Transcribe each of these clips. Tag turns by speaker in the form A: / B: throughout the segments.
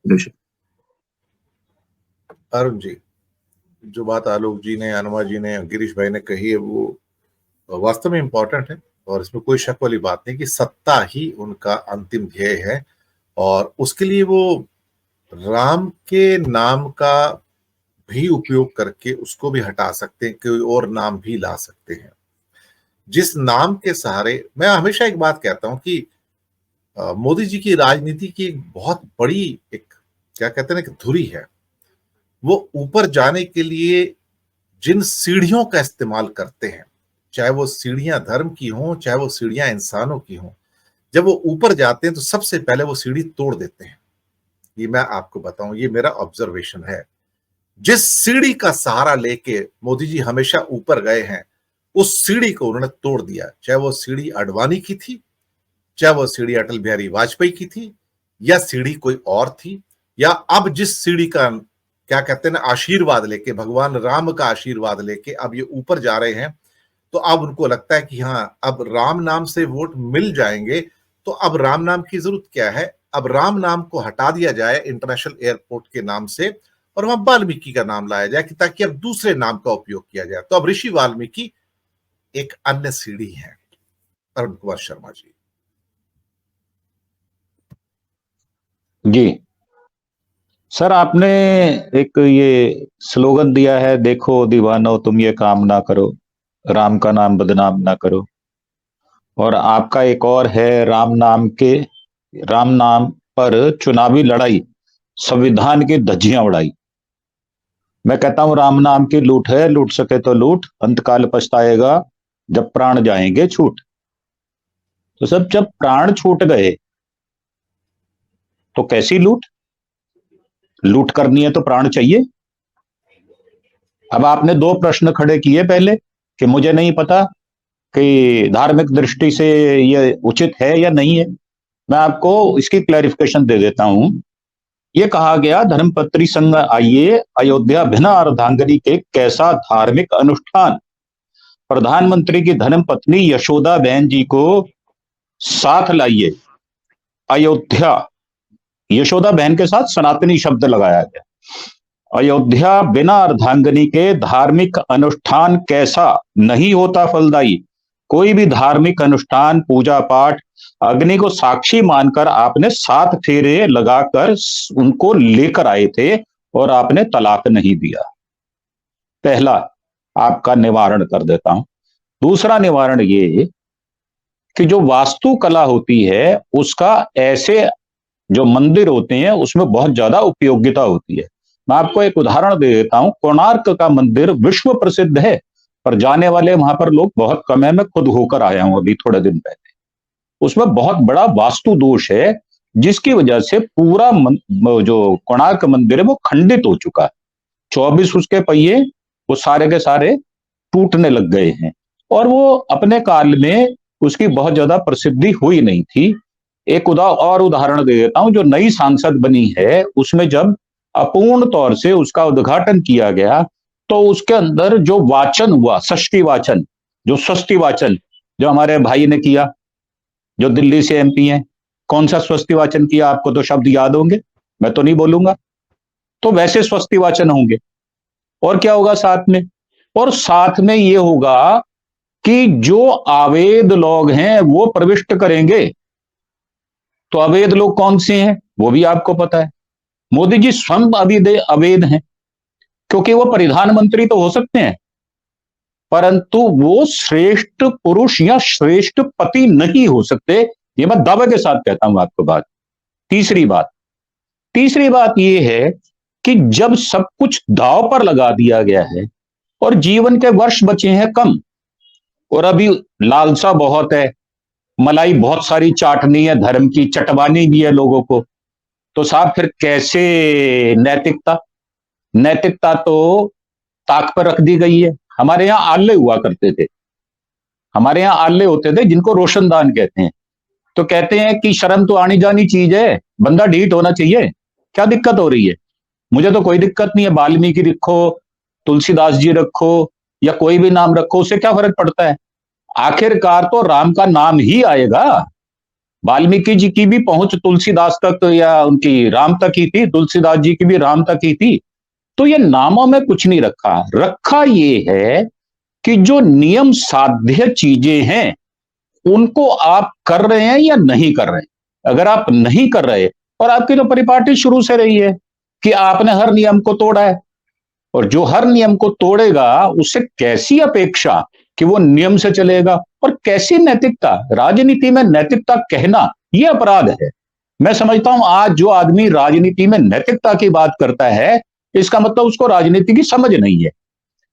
A: बेशक।
B: अरुण जी, जो बात आलोक जी ने, अनुमा जी ने, गिरीश भाई ने कही है वो वास्तव में इंपॉर्टेंट है, और इसमें कोई शक वाली बात नहीं कि सत्ता ही उनका अंतिम ध्येय है, और उसके लिए वो राम के नाम का भी उपयोग करके उसको भी हटा सकते हैं, कोई और नाम भी ला सकते हैं। जिस नाम के सहारे, मैं हमेशा एक बात कहता हूं कि मोदी जी की राजनीति की एक बहुत बड़ी, एक क्या कहते हैं ना, कि धुरी है। वो ऊपर जाने के लिए जिन सीढ़ियों का इस्तेमाल करते हैं, चाहे वो सीढ़ियां धर्म की हों, चाहे वो सीढ़ियां इंसानों की हों, जब वो ऊपर जाते हैं तो सबसे पहले वो सीढ़ी तोड़ देते हैं। ये मैं आपको बताऊं, ये मेरा ऑब्जर्वेशन है। जिस सीढ़ी का सहारा लेके मोदी जी हमेशा ऊपर गए हैं, उस सीढ़ी को उन्होंने तोड़ दिया। चाहे वो सीढ़ी अडवाणी की थी, चाहे वो सीढ़ी अटल बिहारी वाजपेयी की थी, या सीढ़ी कोई और थी, या अब जिस सीढ़ी का क्या कहते हैं ना, आशीर्वाद लेके, भगवान राम का आशीर्वाद लेके अब ये ऊपर जा रहे हैं, तो अब उनको लगता है कि हाँ, अब राम नाम से वोट मिल जाएंगे, तो अब राम नाम की जरूरत क्या है। अब राम नाम को हटा दिया जाए इंटरनेशनल एयरपोर्ट के नाम से, और वहां वाल्मीकि का नाम लाया जाए, कि ताकि अब दूसरे नाम का उपयोग किया जाए। तो अब ऋषि वाल्मीकि एक अन्य सीढ़ी है। अरुण कुमार शर्मा जी।
C: जी सर, आपने एक ये स्लोगन दिया है, देखो दीवानो तुम ये काम ना करो, राम का नाम बदनाम ना करो। और आपका एक और है, राम नाम पर चुनावी लड़ाई, संविधान की धज्जियां उड़ाई। मैं कहता हूं राम नाम की लूट है, लूट सके तो लूट, अंतकाल पछताएगा जब प्राण जाएंगे छूट। तो सब जब प्राण छूट गए तो कैसी लूट? लूट करनी है तो प्राण चाहिए। अब आपने दो प्रश्न खड़े किए पहले कि मुझे नहीं पता कि धार्मिक दृष्टि से यह उचित है या नहीं है। मैं आपको इसकी क्लैरिफिकेशन दे देता हूं। यह कहा गया, धर्मपत्री संग आइए, अयोध्या बिना अर्धांगिनी के कैसा धार्मिक अनुष्ठान। प्रधानमंत्री की धर्म पत्नी यशोदा बहन जी को साथ लाइए। अयोध्या, यशोदा बहन के साथ सनातनी शब्द लगाया गया। अयोध्या बिना अर्धांगिनी के धार्मिक अनुष्ठान कैसा नहीं होता फलदायी। कोई भी धार्मिक अनुष्ठान, पूजा पाठ, अग्नि को साक्षी मानकर आपने 7 फेरे लगाकर उनको लेकर आए थे, और आपने तलाक नहीं दिया। पहला आपका निवारण कर देता हूं। दूसरा निवारण ये कि जो वास्तुकला होती है उसका, ऐसे जो मंदिर होते हैं उसमें बहुत ज्यादा उपयोगिता होती है। मैं आपको एक उदाहरण दे देता हूं। कोणार्क का मंदिर विश्व प्रसिद्ध है, पर जाने वाले वहां पर लोग बहुत कम है। मैं खुद होकर आया हूं अभी थोड़े दिन पहले। उसमें बहुत बड़ा वास्तु दोष है, जिसकी वजह से पूरा जो कोणार्क मंदिर है वो खंडित हो चुका है। 24 उसके पहिए वो सारे के सारे टूटने लग गए हैं, और वो अपने काल में उसकी बहुत ज्यादा प्रसिद्धि हुई नहीं थी। एक और उदाहरण दे देता हूं। जो नई सांसद बनी है उसमें जब अपूर्ण तौर से उसका उद्घाटन किया गया, तो उसके अंदर जो वाचन हुआ, षष्ठी वाचन, जो स्वस्ति वाचन जो हमारे भाई ने किया, जो दिल्ली से एमपी हैं, कौन सा स्वस्ति वाचन किया? आपको तो शब्द याद होंगे, मैं तो नहीं बोलूंगा। तो वैसे स्वस्ति वाचन होंगे। और क्या होगा साथ में? और साथ में ये होगा कि जो अवैध लोग हैं वो प्रविष्ट करेंगे। तो अवैध लोग कौन से हैं वो भी आपको पता है। मोदी जी स्वयं अवैध हैं, क्योंकि वो प्रधानमंत्री तो हो सकते हैं, परंतु वो श्रेष्ठ पुरुष या श्रेष्ठ पति नहीं हो सकते। ये मैं दावे के साथ कहता हूं आपको बात। तीसरी बात ये है कि जब सब कुछ दांव पर लगा दिया गया है और जीवन के वर्ष बचे हैं कम, और अभी लालसा बहुत है, मलाई बहुत सारी चाटनी है, धर्म की चटवानी भी है लोगों को, तो साहब फिर कैसे नैतिकता तो ताक पर रख दी गई है। हमारे यहां आल्ले हुआ करते थे, हमारे यहां आल्ले होते थे जिनको रोशनदान कहते हैं। तो कहते हैं कि शर्म तो आनी जानी चीज है, बंदा ढीठ होना चाहिए। क्या दिक्कत हो रही है? मुझे तो कोई दिक्कत नहीं है, वाल्मीकि रखो, तुलसीदास जी रखो, या कोई भी नाम रखो, उससे क्या फर्क पड़ता है? आखिरकार तो राम का नाम ही आएगा। वाल्मीकि जी की भी पहुंच तुलसीदास तक या उनकी राम तक ही थी, तुलसीदास जी की भी राम तक ही थी। तो ये नामों में कुछ नहीं रखा, रखा ये है कि जो नियम साध्य चीजें हैं उनको आप कर रहे हैं या नहीं कर रहे हैं। अगर आप नहीं कर रहे, और आपकी तो परिपाटी शुरू से रही है कि आपने हर नियम को तोड़ा है, और जो हर नियम को तोड़ेगा उससे कैसी अपेक्षा कि वो नियम से चलेगा, और कैसी नैतिकता। राजनीति में नैतिकता कहना यह अपराध है। मैं समझता हूं आज जो आदमी राजनीति में नैतिकता की बात करता है, इसका मतलब उसको राजनीति की समझ नहीं है।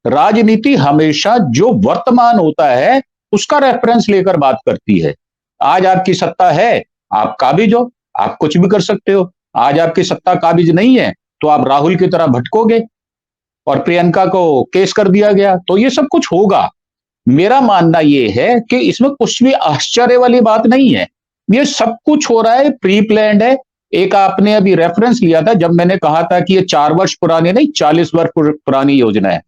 C: राजनीति हमेशा जो वर्तमान होता है उसका रेफरेंस लेकर बात करती है। आज आपकी सत्ता है, आप काबिज हो, आप कुछ भी कर सकते हो। आज आपकी सत्ता काबिज नहीं है तो आप राहुल की तरह भटकोगे, और प्रियंका को केस कर दिया गया, तो ये सब कुछ होगा। मेरा मानना ये है कि इसमें कुछ भी आश्चर्य वाली बात नहीं है। ये सब कुछ हो रहा है, प्री प्लान्ड है। एक आपने अभी रेफरेंस लिया था जब मैंने कहा था कि ये 4 वर्ष पुरानी नहीं, 40 वर्ष पुरानी योजना है।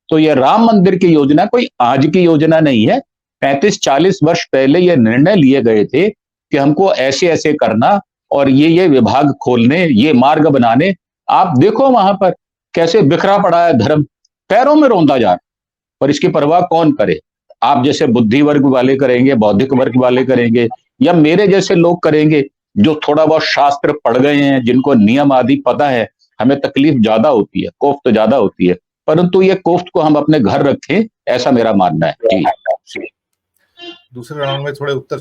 C: तो ये राम मंदिर की योजना कोई आज की योजना नहीं है। 35-40 वर्ष पहले ये निर्णय लिए गए थे कि हमको ऐसे ऐसे करना, और ये विभाग खोलने, ये मार्ग बनाने। आप देखो वहां पर कैसे बिखरा पड़ा है धर्म, पैरों में रौंदा जा रहा, और इसकी परवाह कौन करे। आप जैसे बुद्धि वर्ग वाले करेंगे, बौद्धिक वर्ग वाले करेंगे, या मेरे जैसे लोग करेंगे जो थोड़ा बहुत शास्त्र पढ़ गए हैं, जिनको नियम आदि पता है। हमें तकलीफ ज्यादा होती है, कोफ्त ज्यादा होती है, परंतु ये कोफ्त को हम अपने घर रखें, ऐसा मेरा मानना है। जी।
B: दूसरे राउंड में थोड़े उत्तर